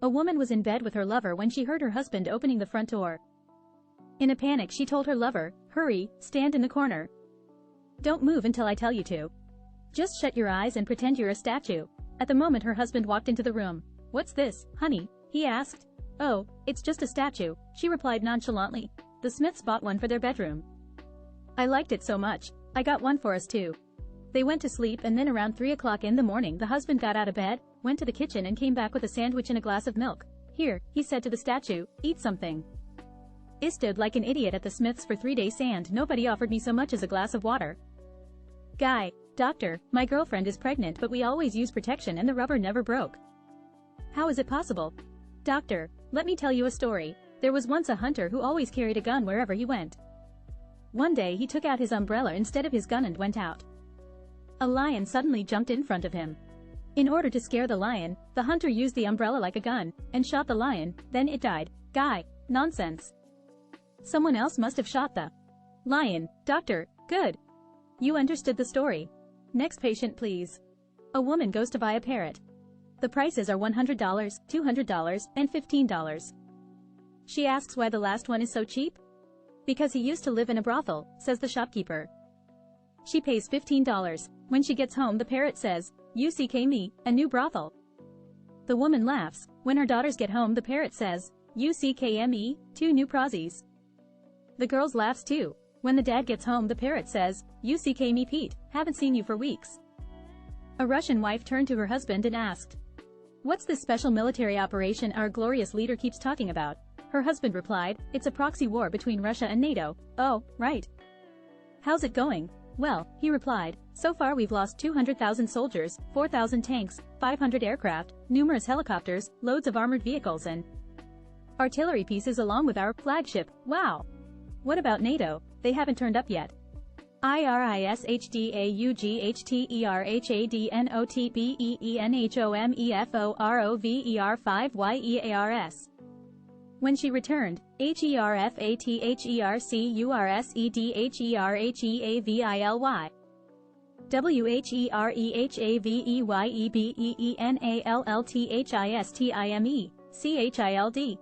A woman was in bed with her lover when she heard her husband opening the front door. In a panic, she told her lover, "Hurry, stand in the corner. Don't move until I tell you to. Just shut your eyes and pretend you're a statue." At the moment her husband walked into the room. "What's this, honey?" he asked. "Oh, it's just a statue," she replied nonchalantly. "The Smiths bought one for their bedroom. I liked it so much, I got one for us too." They went to sleep, and then around 3 o'clock in the morning the husband got out of bed, went to the kitchen and came back with a sandwich and a glass of milk. "Here," he said to the statue, "eat something. I stood like an idiot at the Smiths for 3 days and nobody offered me so much as a glass of water. Guy, doctor, my girlfriend is pregnant but we always use protection and the rubber never broke. How is it possible? Doctor, let me tell you a story. There was once a hunter who always carried a gun wherever he went. One day he took out his umbrella instead of his gun and went out. A lion suddenly jumped in front of him. In order to scare the lion, the hunter used the umbrella like a gun and shot the lion, then it died. Guy, nonsense. Someone else must have shot the lion. Doctor, good. You understood the story. Next patient please. A woman goes to buy a parrot. The prices are $100, $200, and $15. She asks why the last one is so cheap. Because he used to live in a brothel, says the shopkeeper. She pays $15. When she gets home the parrot says, "UCK me, a new brothel." The woman laughs. When her daughters get home the parrot says, "UCKME, 2 new prozzies." The girls laughs too. When the dad gets home the parrot says, "UCK me Pete, haven't seen you for weeks." A Russian wife turned to her husband and asked, "What's this special military operation our glorious leader keeps talking about?" Her husband replied, "It's a proxy war between Russia and NATO." "Oh, right. How's it going?" "Well," he replied, "so far we've lost 200,000 soldiers, 4,000 tanks, 500 aircraft, numerous helicopters, loads of armored vehicles and artillery pieces along with our flagship. Wow. What about NATO? They haven't turned up yet." IRISHDAUGHTERHADNOTBEENHOMEFOROVER5YEARS. When she returned, HERFATHERCURSEDHERHEAVILY. WHEREHAVEYEBEENALLTHISTIME, CHILD.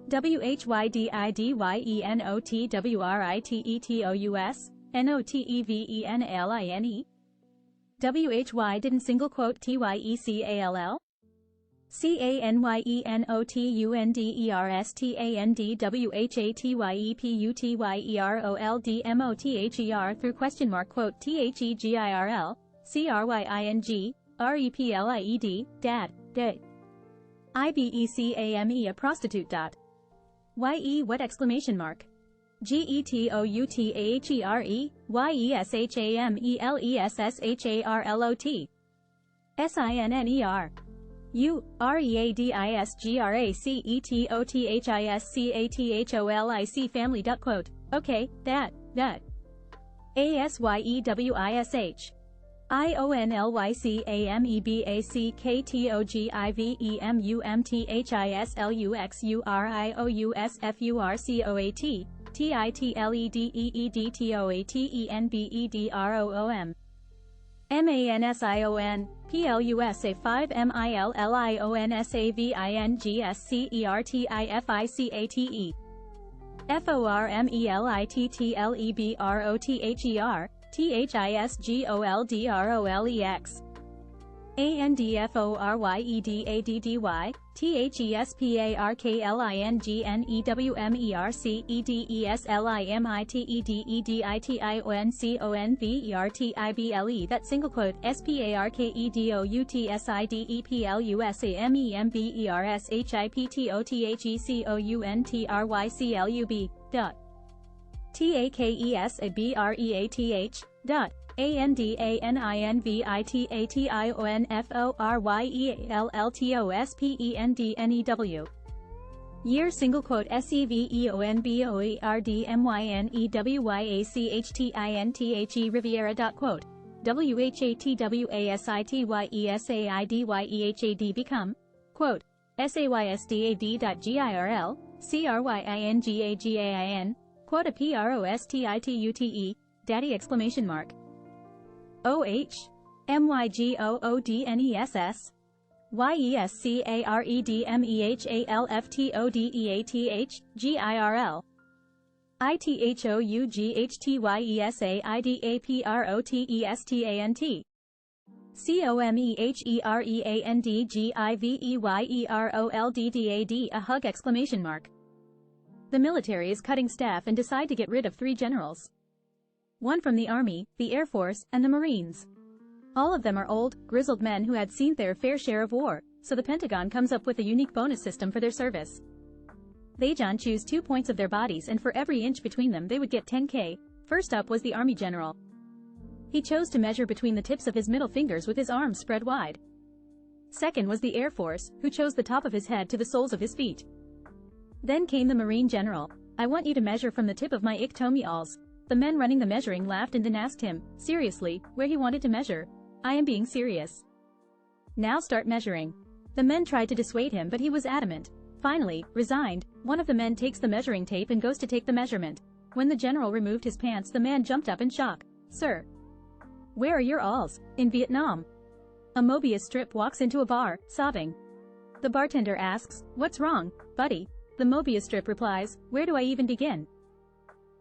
WHYDIDYENOTWRITETOUS, NOTEVENLINE. WHY didn't single quote TYECALL? CANYENOTUNDERSTANDWHATYEPUTYEROLDMOTHER through question mark quote THEGIRL, CRYING, REPLIED, dad, day. IBECAME a prostitute. YE what exclamation mark? GETOUTAHERE, YESHAMELESSHARLOT. SINNER. U, READISGRACETOTHISCATHOLIC family. Quote, okay, that. ASYEWISH. IONLYCAMEBACKTOGIVEMUMTHISLUXURIOUSFURCOAT, TITLEDEEDTOATENBEDROOM. MANSION, PLUSA 5 MILLIONSAVINGSCERTIFICATE. FORMELITTLEBROTHER, THISGOLDROLEX. ANDFORYEDADDY, THESPARKLINGNEWMERCEDESLIMITEDITIONCONVERTIBLE. That single quote SPARKEDOUTSIDEPLUSAMEMBERSHIPTOTHECOUNTRYCLUB. TAKESBREATH. ANDANINVITATIONFORYELLTOSPENDNEW. Year single quote SEVEONBOERDMYNEWYACHTINTHE Riviera. Quote WHATWASITYESAIDYEHAD become quote SAYSDAD.GIRL, CRYINGAGAIN, quote a PROSTITUTE, daddy exclamation mark. OH. MYGOODNESS. YESCAREDMEHALFTODEATH, GIRL. ITHOUGHTYESAIDAPROTESTANT. COMEHERANDGIVEYEROLDDAD, a hug exclamation mark. The military is cutting staff and decide to get rid of 3 generals. One from the Army, the Air Force, and the Marines. All of them are old, grizzled men who had seen their fair share of war, so the Pentagon comes up with a unique bonus system for their service. They choose 2 points of their bodies, and for every inch between them they would get 10K. First up was the Army general. He chose to measure between the tips of his middle fingers with his arms spread wide. Second was the Air Force, who chose the top of his head to the soles of his feet. Then came the Marine general. I want you to measure from the tip of my ictomeals. The men running the measuring laughed and then asked him, seriously, where he wanted to measure. I am being serious. Now start measuring. The men tried to dissuade him, but he was adamant. Finally, resigned, one of the men takes the measuring tape and goes to take the measurement. When the general removed his pants, the man jumped up in shock. Sir, where are your alls? In Vietnam. A Mobius strip walks into a bar, sobbing. The bartender asks, what's wrong, buddy? The Mobius strip replies, where do I even begin?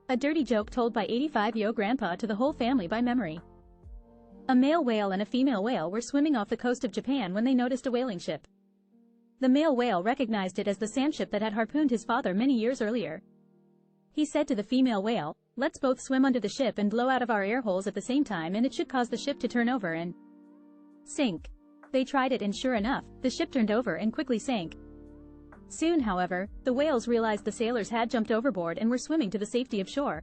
A dirty joke told by 85-year-old grandpa to the whole family by memory. A male whale and a female whale were swimming off the coast of Japan when they noticed a whaling ship. The male whale recognized it as the sand ship that had harpooned his father many years earlier. He said to the female whale, let's both swim under the ship and blow out of our air holes at the same time, and it should cause the ship to turn over and sink. They tried it, and sure enough, the ship turned over and quickly sank. Soon, however, the whales realized the sailors had jumped overboard and were swimming to the safety of shore.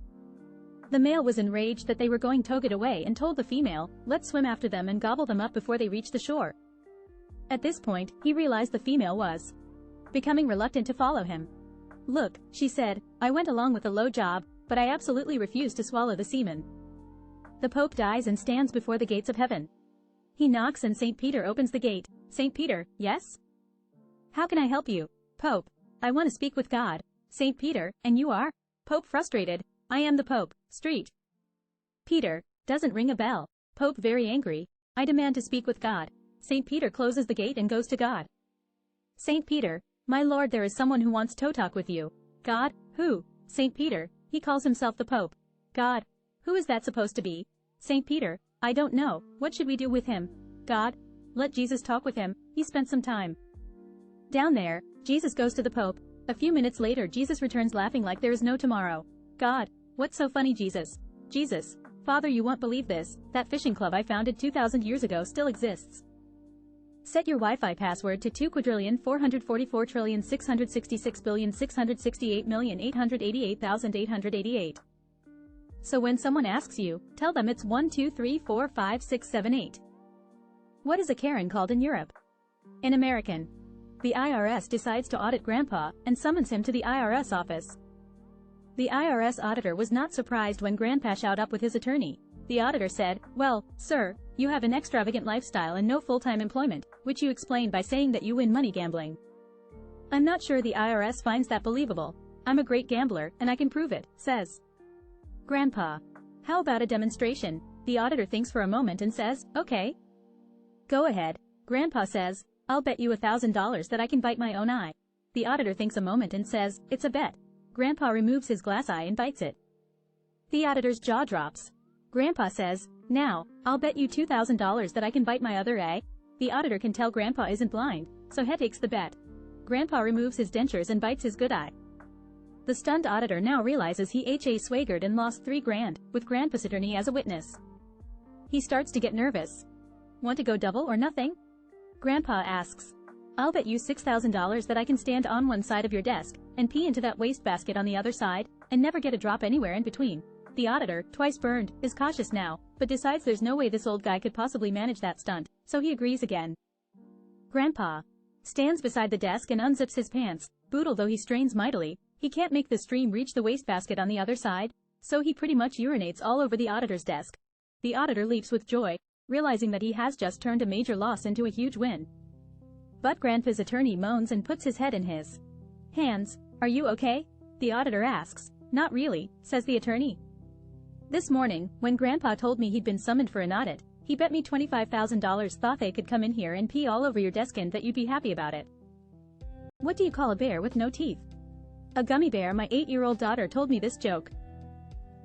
The male was enraged that they were going towed away and told the female, let's swim after them and gobble them up before they reach the shore. At this point, he realized the female was becoming reluctant to follow him. Look, she said, I went along with the low job, but I absolutely refuse to swallow the semen. The Pope dies and stands before the gates of heaven. He knocks and St. Peter opens the gate. St. Peter, yes? How can I help you? Pope, I want to speak with God. St. Peter, and you are? Pope frustrated, I am the Pope, street. Peter, doesn't ring a bell. Pope very angry, I demand to speak with God. St. Peter closes the gate and goes to God. St. Peter, my lord, there is someone who wants to talk with you. God, who? St. Peter, he calls himself the Pope. God, who is that supposed to be? St. Peter, I don't know, what should we do with him? God, let Jesus talk with him, he spent some time down there. Jesus goes to the Pope. A few minutes later, Jesus returns laughing like there is no tomorrow. God, what's so funny, Jesus? Jesus, Father, you won't believe this, that fishing club I founded 2,000 years ago still exists. Set your Wi-Fi password to 2,444,666,668,888,888. So when someone asks you, tell them it's 1 2 3 4 5 6 7 8. What is a Karen called in Europe? An American. The IRS decides to audit Grandpa and summons him to the IRS office. The IRS auditor was not surprised when Grandpa showed up with his attorney. The auditor said, well, sir, you have an extravagant lifestyle and no full-time employment, which you explained by saying that you win money gambling. I'm not sure the IRS finds that believable. I'm a great gambler, and I can prove it, says Grandpa. How about a demonstration? The auditor thinks for a moment and says, okay. Go ahead. Grandpa says, I'll bet you $1,000 that I can bite my own eye. The auditor thinks a moment and says, it's a bet. Grandpa removes his glass eye and bites it. The auditor's jaw drops. Grandpa says, now, I'll bet you $2,000 that I can bite my other eye. The auditor can tell Grandpa isn't blind, so he takes the bet. Grandpa removes his dentures and bites his good eye. The stunned auditor now realizes he swaggered and lost $3,000, with Grandpa's attorney as a witness. He starts to get nervous. Want to go double or nothing? Grandpa asks. I'll bet you $6,000 that I can stand on one side of your desk, and pee into that wastebasket on the other side, and never get a drop anywhere in between. The auditor, twice burned, is cautious now, but decides there's no way this old guy could possibly manage that stunt, so he agrees again. Grandpa stands beside the desk and unzips his pants. Boodle though he strains mightily, he can't make the stream reach the wastebasket on the other side, so he pretty much urinates all over the auditor's desk. The auditor leaps with joy, realizing that he has just turned a major loss into a huge win. But Grandpa's attorney moans and puts his head in his hands. Are you okay? The auditor asks. Not really, says the attorney. This morning, when Grandpa told me he'd been summoned for an audit, He bet me $25,000 thought they could come in here and pee all over your desk and that you'd be happy about it. What do you call a bear with no teeth? A gummy bear. My 8-year-old daughter told me this joke.